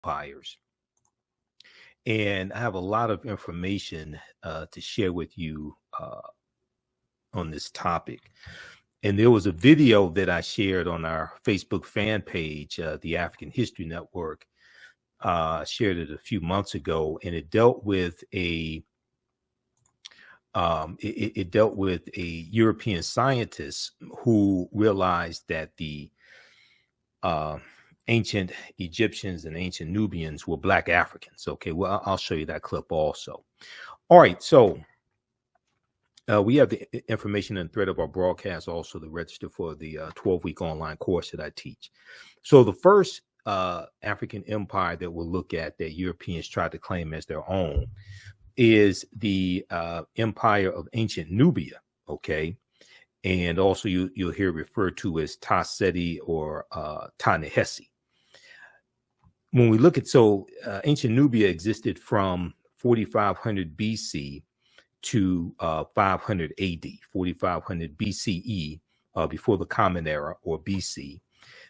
empires. And I have a lot of information to share with you on this topic. And there was a video that I shared on our Facebook fan page, the African History Network. Shared it a few months ago, and it dealt with a European scientist who realized that the ancient Egyptians and ancient Nubians were Black Africans. Okay, well, I'll show you that clip also. All right, so we have the information and thread of our broadcast, also the register for the 12-week online course that I teach. So the first African empire that we'll look at that Europeans tried to claim as their own is the empire of ancient Nubia, okay? And also you'll hear referred to as Ta Seti or Ta-Nehesi. When we look at, ancient Nubia existed from 4500 BC to 500 AD, 4500 BCE, before the Common Era, or BC,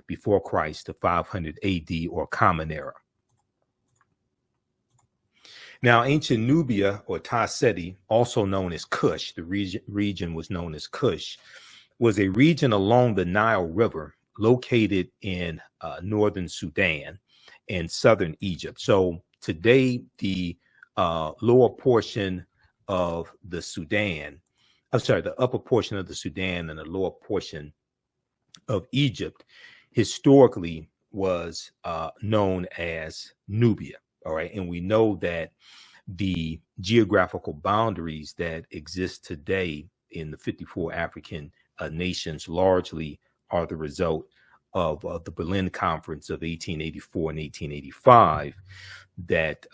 before Christ, to 500 AD, or Common Era. Now, ancient Nubia, or Ta Seti, also known as Kush, the region was known as Kush, was a region along the Nile River located in northern Sudan and southern Egypt. So today, the lower portion of the Sudan, the upper portion of the Sudan and the lower portion of Egypt historically was known as Nubia. All right. And we know that the geographical boundaries that exist today in the 54 African nations largely are the result of the Berlin Conference of 1884 and 1885 that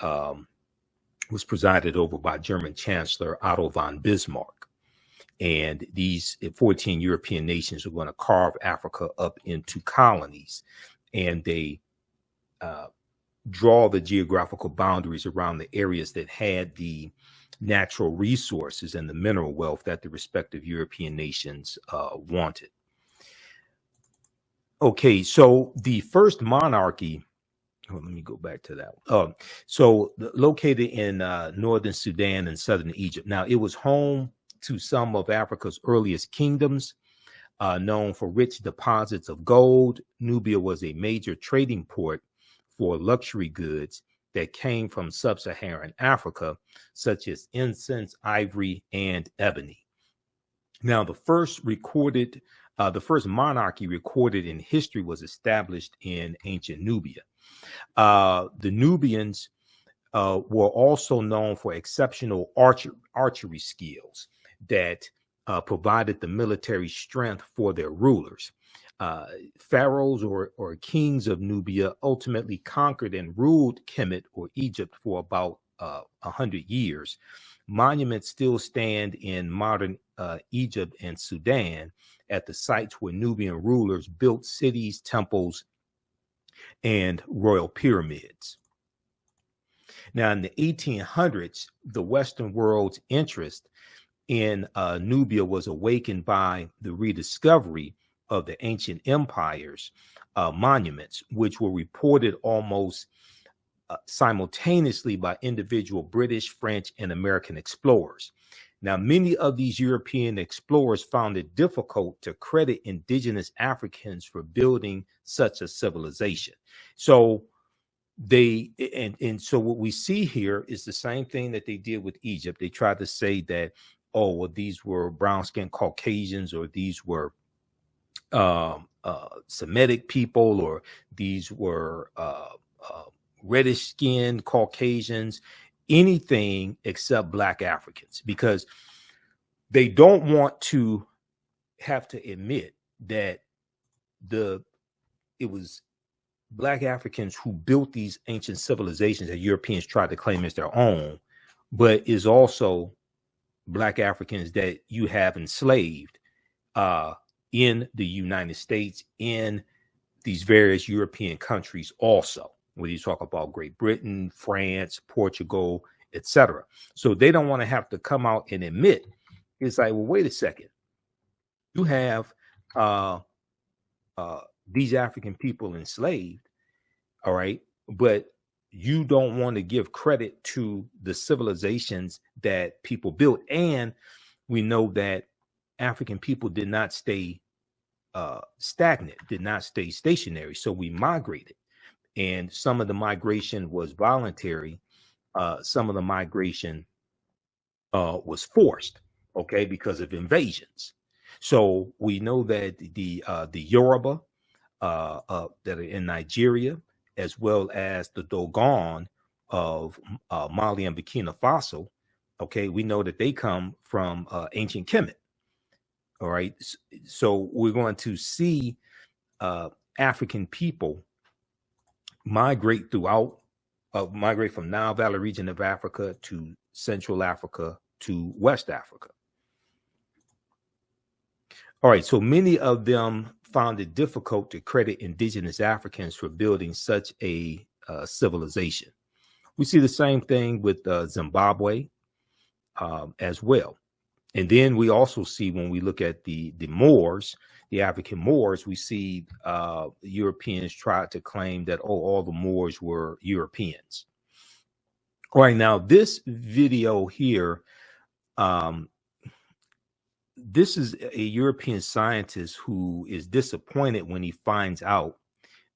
was presided over by German Chancellor Otto von Bismarck. And these 14 European nations are going to carve Africa up into colonies, and they draw the geographical boundaries around the areas that had the natural resources and the mineral wealth that the respective European nations wanted. Okay, so the first monarchy, let me go back to that. Located in northern Sudan and southern Egypt. Now, it was home to some of Africa's earliest kingdoms, known for rich deposits of gold. Nubia was a major trading port for luxury goods that came from sub-Saharan Africa, such as incense, ivory, and ebony. Now, the first monarchy recorded in history was established in ancient Nubia. The Nubians were also known for exceptional archery skills that provided the military strength for their rulers. Pharaohs or kings of Nubia ultimately conquered and ruled Kemet, or Egypt, for about 100 years. Monuments still stand in modern Egypt and Sudan at the sites where Nubian rulers built cities, temples, and royal pyramids. Now, in the 1800s, the Western world's interest in Nubia was awakened by the rediscovery of the ancient empire's monuments, which were reported almost simultaneously by individual British, French, and American explorers. Now, many of these European explorers found it difficult to credit indigenous Africans for building such a civilization. So so what we see here is the same thing that they did with Egypt. They tried to say that, oh, well, these were brown-skinned Caucasians, or these were Semitic people, or these were reddish-skinned Caucasians, anything except Black Africans, because they don't want to have to admit that it was Black Africans who built these ancient civilizations that Europeans tried to claim as their own, but is also Black Africans that you have enslaved in the United States, in these various European countries also, when you talk about Great Britain, France, Portugal, etc. So they don't want to have to come out and admit, it's like, well, wait a second. You have these African people enslaved, all right, but you don't want to give credit to the civilizations that people built. And we know that African people did not stay stagnant, did not stay stationary. So we migrated. And some of the migration was voluntary. Some of the migration was forced, okay, because of invasions. So we know that the Yoruba that are in Nigeria, as well as the Dogon of Mali and Burkina Faso, okay, we know that they come from ancient Kemet. All right, so we're going to see African people migrate migrate from Nile Valley region of Africa to Central Africa to West Africa. All right, so many of them found it difficult to credit indigenous Africans for building such a civilization. We see the same thing with Zimbabwe as well. And then we also see, when we look at the Moors, the African Moors, we see Europeans tried to claim that, oh, all the Moors were Europeans. All right, now this video here, this is a European scientist who is disappointed when he finds out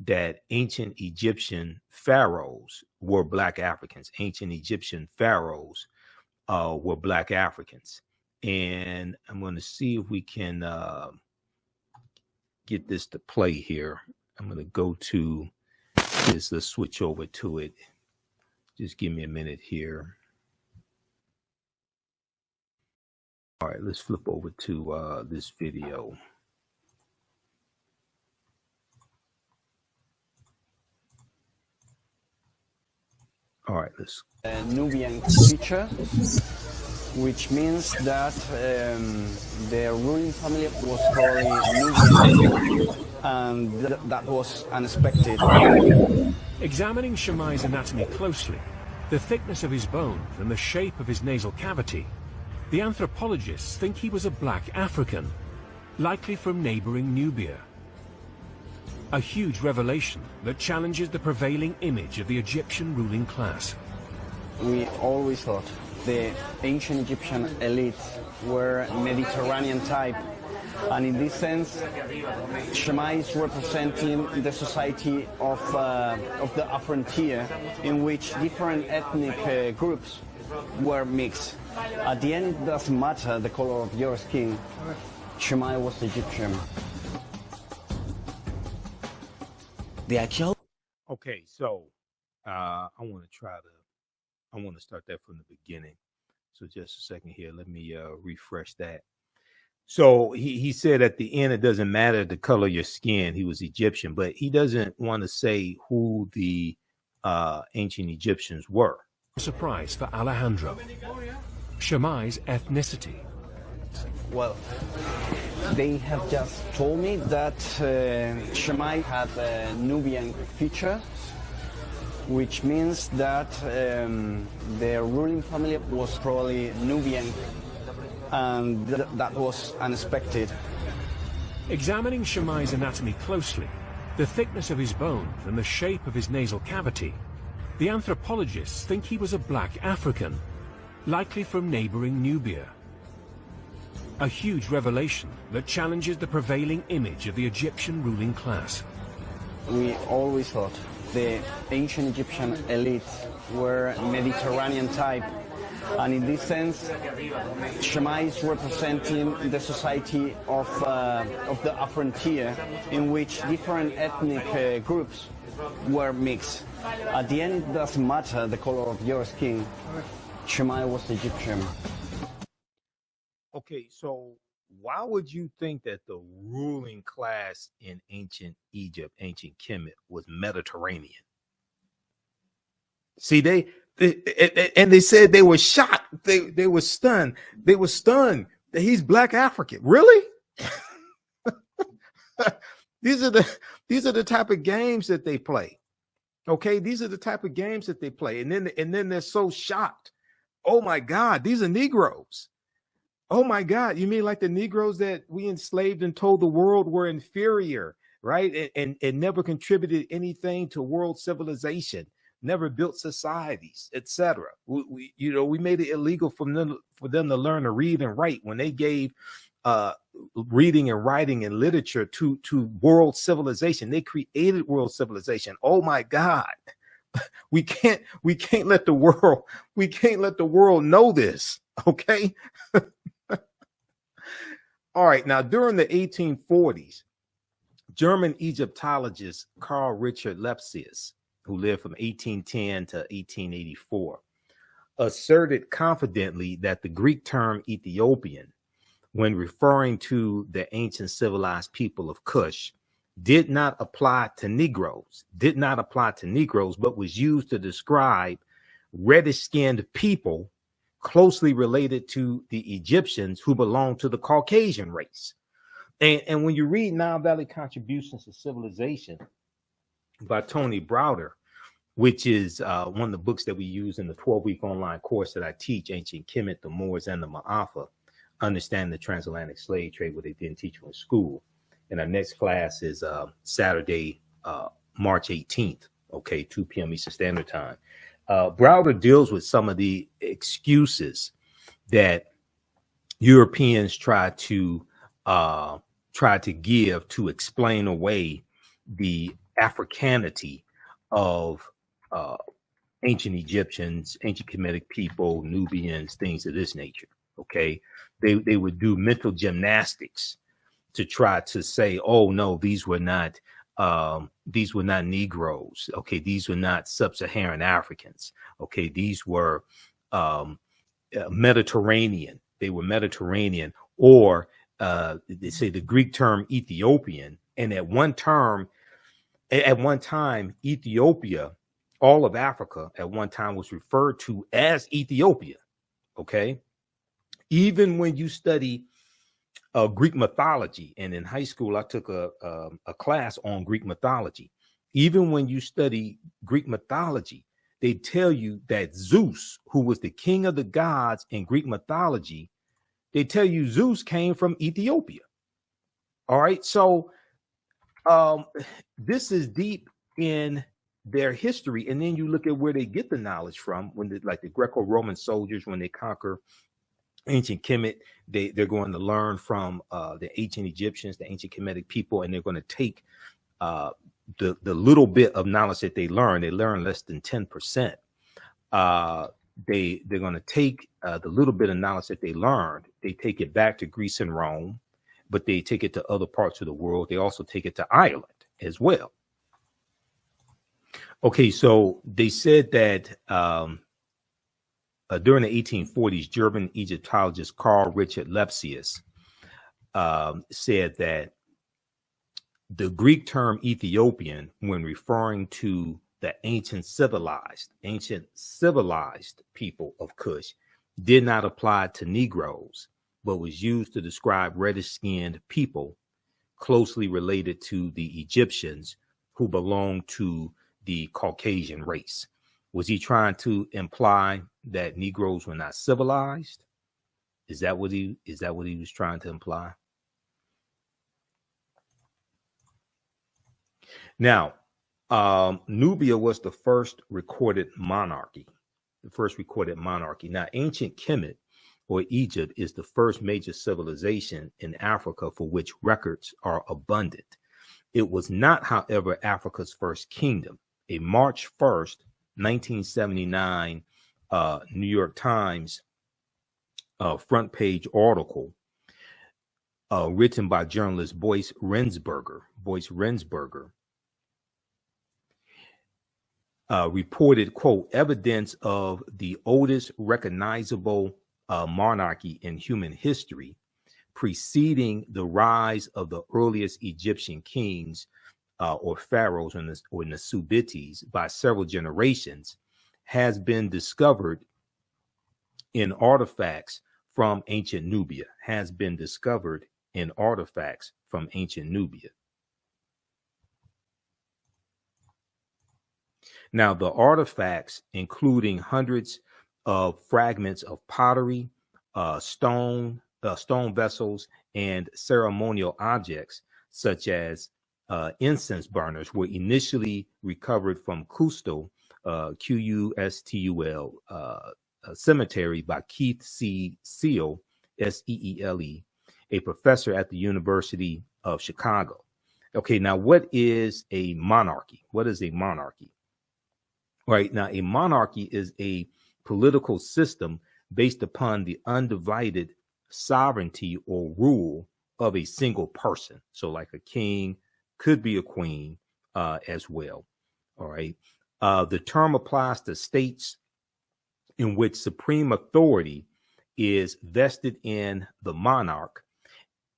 that ancient Egyptian pharaohs were Black Africans. Ancient Egyptian pharaohs were Black Africans. And I'm going to see if we can get this to play here. I'm going to go to this. Let's switch over to it. Just give me a minute here. All right, let's flip over to this video. All right, let's. Nubian feature, which means that the ruling family was probably Nubian, and that was unexpected. Examining Shammai's anatomy closely, the thickness of his bones and the shape of his nasal cavity, the anthropologists think he was a Black African, likely from neighboring Nubia. A huge revelation that challenges the prevailing image of the Egyptian ruling class. We always thought the ancient Egyptian elite were Mediterranean type, and in this sense, Shammai is representing the society of the frontier, in which different ethnic groups were mixed. At the end, it doesn't matter the color of your skin. Shammai was Egyptian. Okay, so I want to start that from the beginning. So just a second here. Let me refresh that. So he said at the end, it doesn't matter the color of your skin. He was Egyptian, but he doesn't want to say who the ancient Egyptians were. A surprise for Alejandro. Shammai's ethnicity. Well, they have just told me that Shammai had a Nubian feature, which means that the ruling family was probably Nubian, and that was unexpected. Examining Shammai's anatomy closely, the thickness of his bones and the shape of his nasal cavity, the anthropologists think he was a Black African, likely from neighboring Nubia. A huge revelation that challenges the prevailing image of the Egyptian ruling class. We always thought the ancient Egyptian elite were Mediterranean type, and in this sense, Shammai is representing the society of the frontier, in which different ethnic groups were mixed. At the end, it doesn't matter the color of your skin. Shammai was Egyptian. Okay, so why would you think that the ruling class in ancient Egypt, ancient Kemet, was Mediterranean? See, they said they were shocked. They were stunned. They were stunned that he's Black African. Really? These are the type of games that they play. Okay, these are the type of games that they play, and then they're so shocked. Oh my God, these are Negroes. Oh my God, you mean like the Negroes that we enslaved and told the world were inferior, right? And never contributed anything to world civilization. never built societies, etc. We made it illegal for them to learn to read and write when they gave reading and writing and literature to world civilization. They created world civilization. Oh my God. We can't let the world know this. Okay. All right. Now, during the 1840s, German Egyptologist Carl Richard Lepsius, who lived from 1810 to 1884, asserted confidently that the Greek term Ethiopian, when referring to the ancient civilized people of Kush, did not apply to Negroes, but was used to describe reddish-skinned people closely related to the Egyptians who belonged to the Caucasian race. And when you read Nile Valley Contributions to Civilization by Tony Browder, which is one of the books that we use in the 12-week online course that I teach, Ancient Kemet, the Moors, and the Ma'afa, Understanding the Transatlantic Slave Trade, what they didn't teach you in school. And our next class is Saturday, March 18th, okay, 2 p.m. Eastern Standard Time. Browder deals with some of the excuses that Europeans try to give to explain away the Africanity of ancient Egyptians, ancient Kemetic people, Nubians, things of this nature. Okay, they would do mental gymnastics to try to say, oh no, these were not Negroes. Okay, these were not sub-Saharan Africans. Okay, these were Mediterranean. They were Mediterranean, or they say the Greek term Ethiopian. And at one time, Ethiopia, all of Africa at one time was referred to as Ethiopia. Okay, even when you study Greek mythology, and in high school I took a class on Greek mythology. Even when you study Greek mythology, they tell you that Zeus, who was the king of the gods in Greek mythology, they tell you Zeus came from Ethiopia. All right, so this is deep in their history, and then you look at where they get the knowledge from. When like the Greco-Roman soldiers, when they conquer ancient Kemet, they're going to learn from the ancient Egyptians, the ancient Kemetic people, and they're going to take the little bit of knowledge that they learn. They learn less than 10%. They're going to take the little bit of knowledge that they learned. They take it back to Greece and Rome, but they take it to other parts of the world. They also take it to Ireland as well. Okay, so they said that during the 1840s, German Egyptologist Carl Richard Lepsius said that the Greek term Ethiopian, when referring to the ancient civilized people of Kush, did not apply to Negroes, but was used to describe reddish-skinned people closely related to the Egyptians who belonged to the Caucasian race. Was he trying to imply that Negroes were not civilized? Is that what he was trying to imply? Now, Nubia was the first recorded monarchy. Now, ancient Kemet, or Egypt, is the first major civilization in Africa for which records are abundant. It was not, however, Africa's first kingdom. A March 1st, 1979 New York Times front page article written by journalist Boyce Rensberger reported, quote, evidence of the oldest recognizable monarchy in human history, preceding the rise of the earliest Egyptian kings or pharaohs or Nasubites by several generations, has been discovered in artifacts from ancient Nubia. Now, the artifacts, including hundreds of fragments of pottery, stone vessels, and ceremonial objects, such as incense burners, were initially recovered from Cusco Qustul, Cemetery by Keith C. Seale, Seele, a professor at the University of Chicago. Okay, now what is a monarchy? What is a monarchy? Right now, a monarchy is a political system based upon the undivided sovereignty or rule of a single person. So, like a king, could be a queen as well. All right. The term applies to states in which supreme authority is vested in the monarch,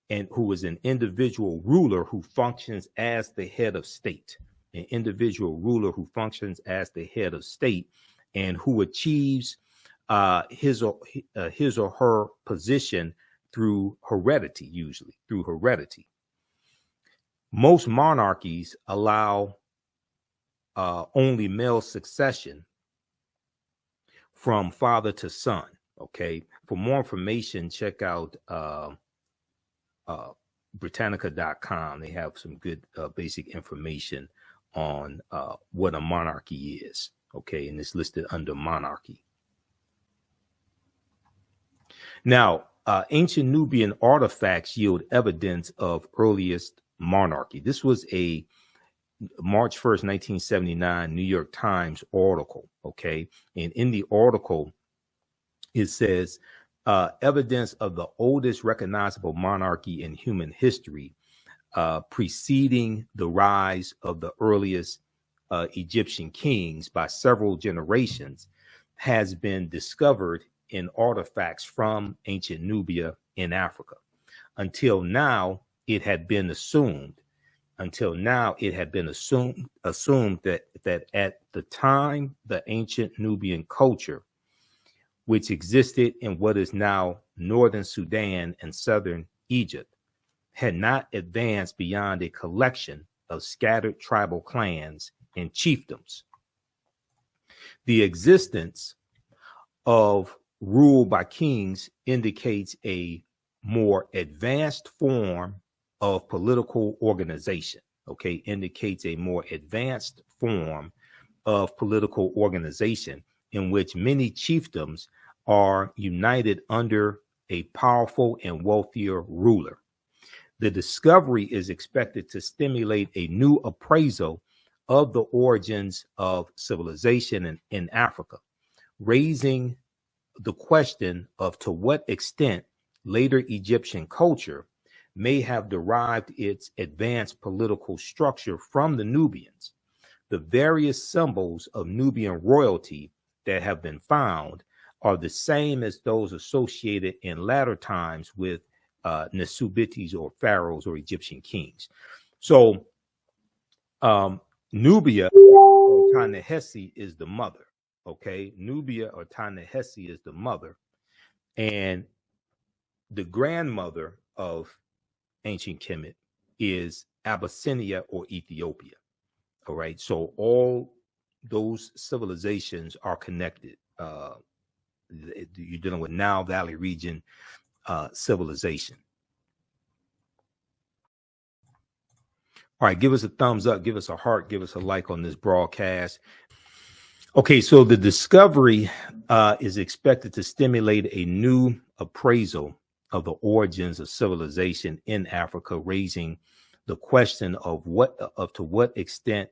and who is an individual ruler who functions as the head of state. An individual ruler who functions as the head of state and who achieves his or her position through heredity, usually through heredity. Most monarchies allow only male succession from father to son. Okay. For more information, check out Britannica.com. They have some good basic information on what a monarchy is. Okay. And it's listed under monarchy. Now, ancient Nubian artifacts yield evidence of earliest monarchy. This was a March 1st, 1979 New York Times article. Okay. And in the article, it says, evidence of the oldest recognizable monarchy in human history, preceding the rise of the earliest Egyptian kings by several generations, has been discovered in artifacts from ancient Nubia in Africa. Until now, it had been assumed that at the time, the ancient Nubian culture, which existed in what is now northern Sudan and southern Egypt, had not advanced beyond a collection of scattered tribal clans and chiefdoms. The existence of rule by kings indicates a more advanced form of political organization. Okay, indicates a more advanced form of political organization in which many chiefdoms are united under a powerful and wealthier ruler. The discovery is expected to stimulate a new appraisal of the origins of civilization in Africa, raising the question of to what extent later Egyptian culture may have derived its advanced political structure from the Nubians. The various symbols of Nubian royalty that have been found are the same as those associated in latter times with Nasubites or pharaohs or Egyptian kings. So Nubia or Ta-Nehesi is the mother. Okay, Nubia or Ta-Nehesi is the mother, and the grandmother of ancient Kemet is Abyssinia or Ethiopia. All right, so all those civilizations are connected. You're dealing with Nile Valley region civilization. All right, give us a thumbs up, give us a heart, give us a like on this broadcast. Okay, so the discovery is expected to stimulate a new appraisal of the origins of civilization in Africa, raising the question of to what extent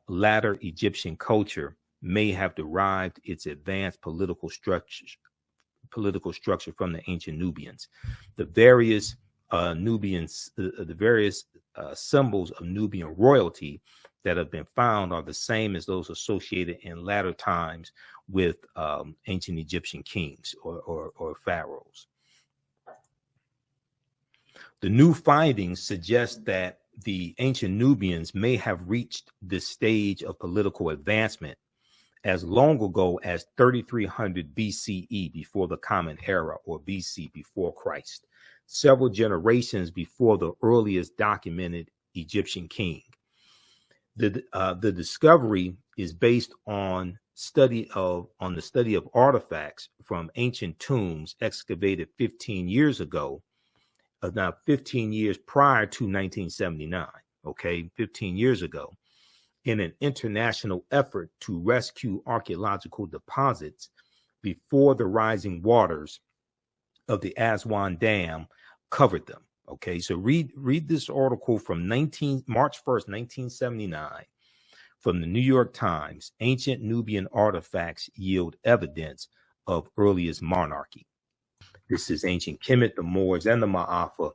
latter Egyptian culture may have derived its advanced political structure from the ancient Nubians. The various symbols of Nubian royalty that have been found are the same as those associated in latter times with ancient Egyptian kings or pharaohs. The new findings suggest that the ancient Nubians may have reached this stage of political advancement as long ago as 3300 BCE, before the Common Era, or BC, before Christ, several generations before the earliest documented Egyptian king. The discovery is based on the study of artifacts from ancient tombs excavated 15 years ago, now 15 years prior to 1979. Okay, 15 years ago, in an international effort to rescue archaeological deposits before the rising waters of the Aswan Dam covered them. Okay, so read this article from March 1st, 1979, from the New York Times. Ancient Nubian artifacts yield evidence of earliest monarchy. This is ancient Kemet, the Moors, and the Ma'afa,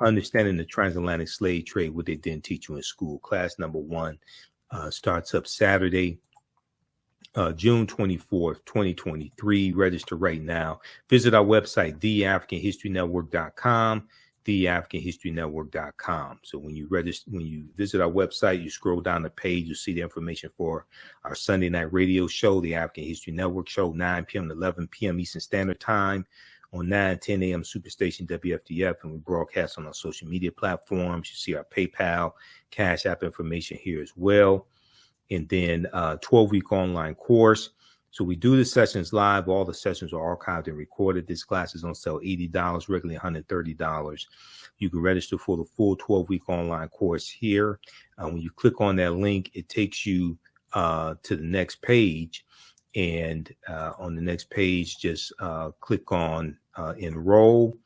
understanding the transatlantic slave trade, what they didn't teach you in school. Class number 1 starts up Saturday, June 24th, 2023. Register right now. Visit our website, theafricanhistorynetwork.com, theafricanhistorynetwork.com. So when you visit our website, you scroll down the page, you see the information for our Sunday night radio show, the African History Network show, 9 p.m. to 11 p.m. Eastern Standard Time on 9:10 a.m. Superstation WFDF, and we broadcast on our social media platforms. You see our PayPal, Cash App information here as well. And then 12-week online course. So we do the sessions live. All the sessions are archived and recorded. This class is on sale $80, regularly $130. You can register for the full 12-week online course here. When you click on that link, it takes you to the next page. And on the next page, just click on enroll.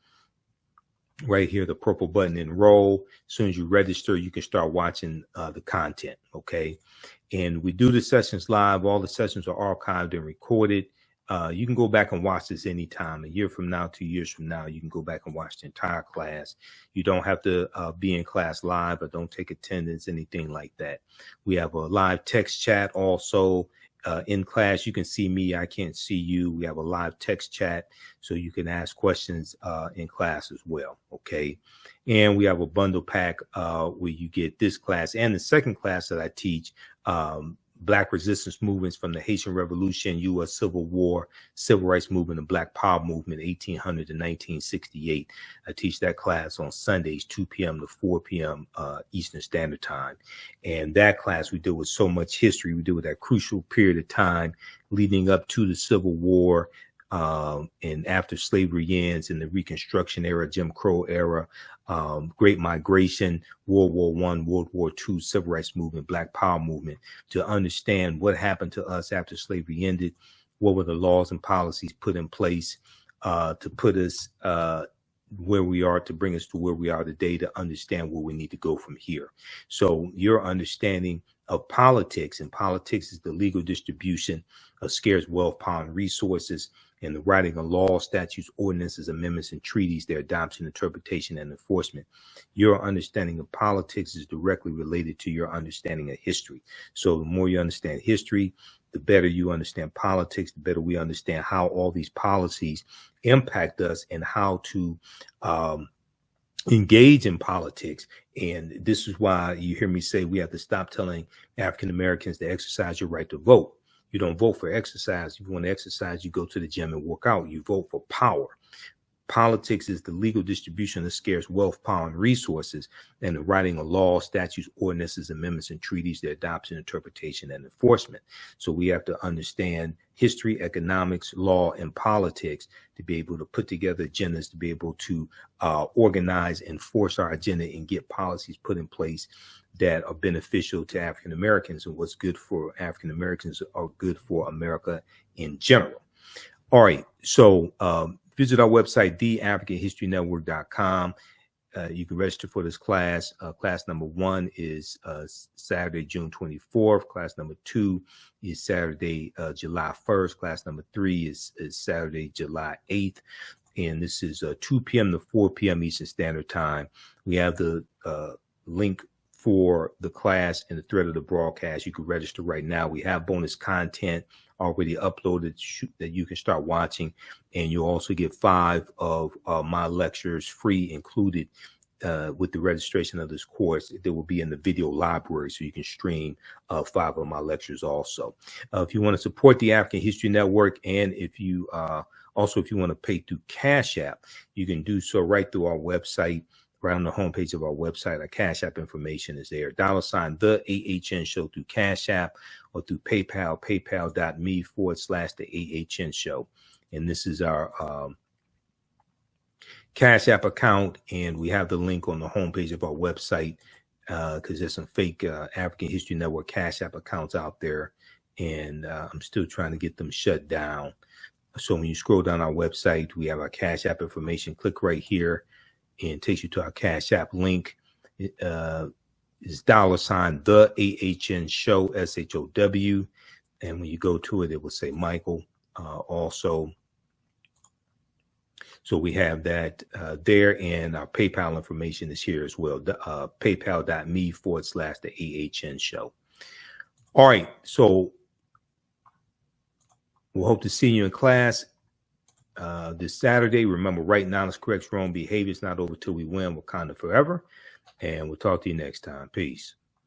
Right here, the purple button, enroll. As soon as you register, you can start watching the content, okay? And we do the sessions live. All the sessions are archived and recorded. You can go back and watch this anytime. A year from now, 2 years from now, you can go back and watch the entire class. You don't have to be in class live or don't take attendance, anything like that. We have a live text chat also. In class, you can see me, I can't see you. We have a live text chat, so you can ask questions in class as well, okay? And we have a bundle pack where you get this class and the second class that I teach, Black resistance movements from the Haitian Revolution, U.S. Civil War, Civil Rights Movement, and Black Power Movement, 1800 to 1968. I teach that class on Sundays, 2 p.m. to 4 p.m. Eastern Standard Time. And that class, we deal with so much history. We deal with that crucial period of time leading up to the Civil War, and after slavery ends, in the Reconstruction era, Jim Crow era, Great Migration, World War I, World War II, Civil Rights Movement, Black Power Movement, to understand what happened to us after slavery ended, what were the laws and policies put in place to put us where we are, to bring us to where we are today, to understand where we need to go from here. So your understanding of politics, and politics is the legal distribution of scarce wealth, power, and resources, and the writing of laws, statutes, ordinances, amendments, and treaties, their adoption, interpretation, and enforcement. Your understanding of politics is directly related to your understanding of history. So the more you understand history, the better you understand politics, the better we understand how all these policies impact us and how to engage in politics. And this is why you hear me say we have to stop telling African Americans to exercise your right to vote. You don't vote for exercise. If you want to exercise, you go to the gym and work out. You vote for power. Politics is the legal distribution of scarce wealth, power, and resources, and the writing of laws, statutes, ordinances, amendments, and treaties, their adoption, interpretation, and enforcement. So we have to understand history, economics, law, and politics to be able to put together agendas, to be able to organize and force our agenda and get policies put in place that are beneficial to African Americans, and what's good for African Americans are good for America in general. All right, so visit our website, theafricanhistorynetwork.com. You can register for this class. Class number 1 is Saturday, June 24th. Class number 2 is Saturday, July 1st. Class number 3 is Saturday, July 8th. And this is 2 p.m. to 4 p.m. Eastern Standard Time. We have the link for the class in the thread of the broadcast. You can register right now. We have bonus content already uploaded that you can start watching, and you'll also get 5 of my lectures free included with the registration of this course. They will be in the video library, so you can stream 5 of my lectures also. If you want to support the African History Network, and if you if you want to pay through Cash App, you can do so right through our website. Right on the homepage of our website, our Cash App information is there. $ the AHN show through Cash App, or through PayPal, paypal.me/the AHN show. And this is our Cash App account, and we have the link on the homepage of our website because there's some fake African History Network Cash App accounts out there, and I'm still trying to get them shut down. So when you scroll down our website, we have our Cash App information. Click right here, and it takes you to our Cash App link. It's $, the AHN show, SHOW. And when you go to it, it will say Michael also. So we have that there, and our PayPal information is here as well. PayPal.me/the AHN show. All right. So we'll hope to see you in class this Saturday. Remember, right knowledge corrects wrong behavior. It's not over till we win. Wakanda forever. And we'll talk to you next time. Peace.